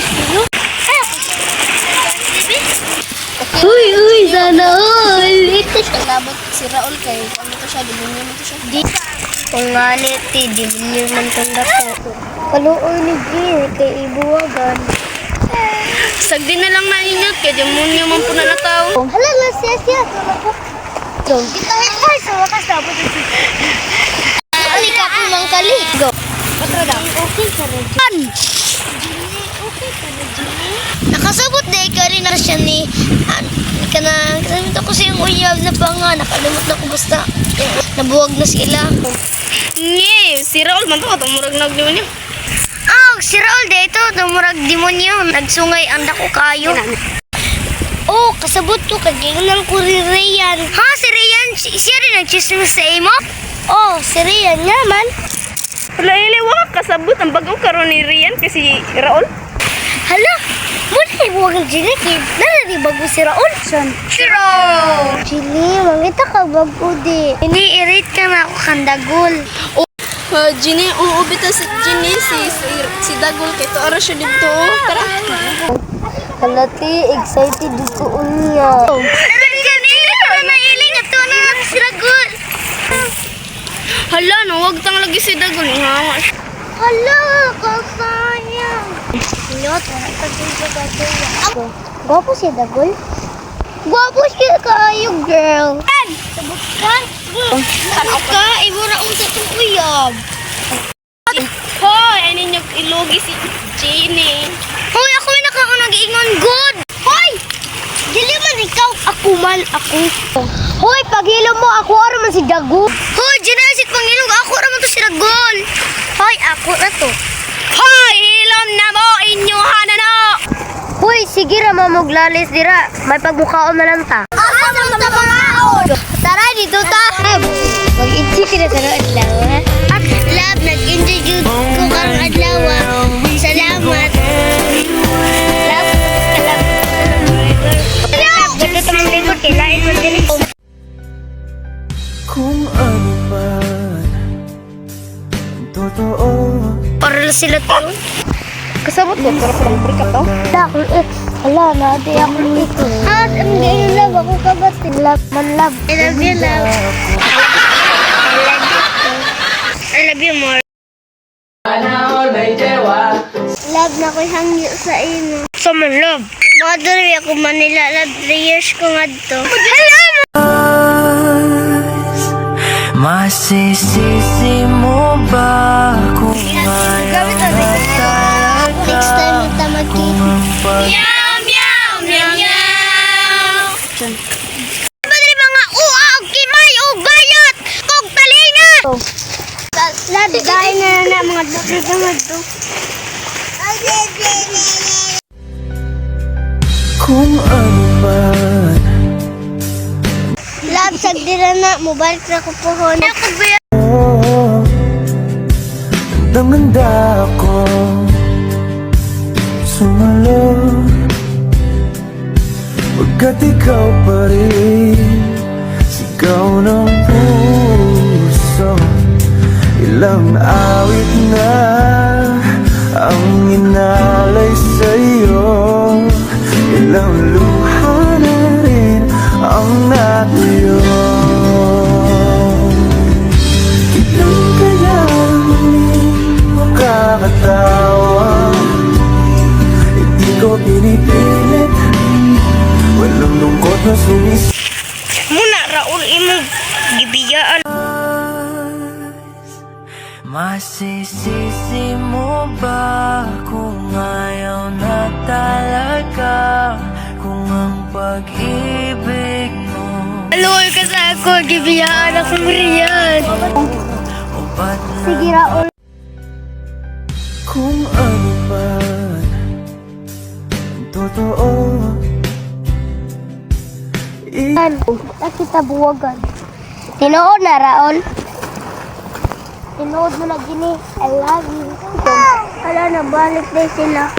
Sino? Uy, sana all. Kalabot si Raul kay ano to siya, demonyo mo to siya. Kung nga niti, di mo man tanda ko. Kaluoy ni Gil, kay ibuwagan. Sagdi na lang na ninyo, kay demonyo man po na nataw. Hala, siya. Dong, kita ay sa wakas na po. Ali ka po mang kali. Go. Patradang. Okay ka na dyan. Okay ka na dyan. Nakasabot na ikaw rin na siya ni... Kasabot ako sa yung uyab na pa nga. Nakalimot na ko basta. Nabuwag na sila. Nye, si Raul man to, tumurag na demonyo. Si Raul dito, tumurag demonyo. Nagsungay ang dako kayo. Oh, kasabot ko kagingan ko rin Rian. Ha, si Rian? Siya rin nag-chismis sa imo? Oh, si Rian nga man. Wala wala kasabot ang bagong karon ni Rian kasi Raul. Hala, muna ibuwagan dyan kid. Nalari bago si Raul. Son. Shiro! Jili, mangita ka bago di. Ini-irate ka na ako kandagol. Ginny, uubita si Ginny, si Dagol kay to ara siya dito. Tara. Halati, excited dito unya. Ginny, nailing at ito na si Dagol. Hala, no, wag tang lagi si Dagol. Hawa siya. Hala, kasayang. Pilot, wala ka din sa gatuya. Gwapo siya, Dagol? Gwapo siya kayo, girl. Sabot ka? Sabot ka? Ibura ko sa itong uyab. Hoy, ano niyo ilogi si Ginny. Hoy, ako may nag-iingon good. Hoy! Dili man ikaw, ako man ako. Hoy, paghilo mo, ako araman si Dago. Hoy, Genesis, pangilog, ako araman to si Dagol. Hoy, ako na to. Hoy, hilom na mo inyuhan na. Hoy, sige ra mamuglalis dira. May pagmukhaon na lang ta. Asa man ta panglaon? Tara, dito ta. Mag-enjoy ka na karong adlaw, ha? At love, nag-enjoy yun ko karong adlaw, ha? Salamat. Love. Ganda tamang likod, kailain mo din. Kung ano man ang totoo. Para sila to. Kasabot ko pero kung break up to. Dakol ex. Wala na, di ako ito. Hindi yung love, ako kabatin. Love, man love. I love you, love. I love you more. Love na ko'y hangyo sa ino. So, man love. Mga duri ako Manila, love 3 years ko nga dito. Hello! Masisisi mo ba kung Gamit na rin. Next time kita magkita. Meow, meow, meow, meow. Madali mga uaw, kimay, o bayat, kog talinga! Lad, dahil na mga doktor na to. kung ano man Lab, sagdira na, mobile na ko po ho. Damanda ako sumalo pagkat ikaw pa rin sigaw ng puso. Ilang awit na ang inalay sa'yo, ilang luha na rin ang natuyo. Ilang kaya makakatawa, hindi ko pinipilit, walang lungkot na sumis. Muna, Raul, imong gibiyaan. Masisisi mo ba kung ayaw na talaga, kung ang pag-ibig mo Aluoy ka sa ako, gibiyaan akong riyan. o ba't na Sige, Raul. kung ano man ang totoo. Nakita buwagan. Tinood na, Raul. Tinood mo na gini. I love you. Ala, nabalik na sila.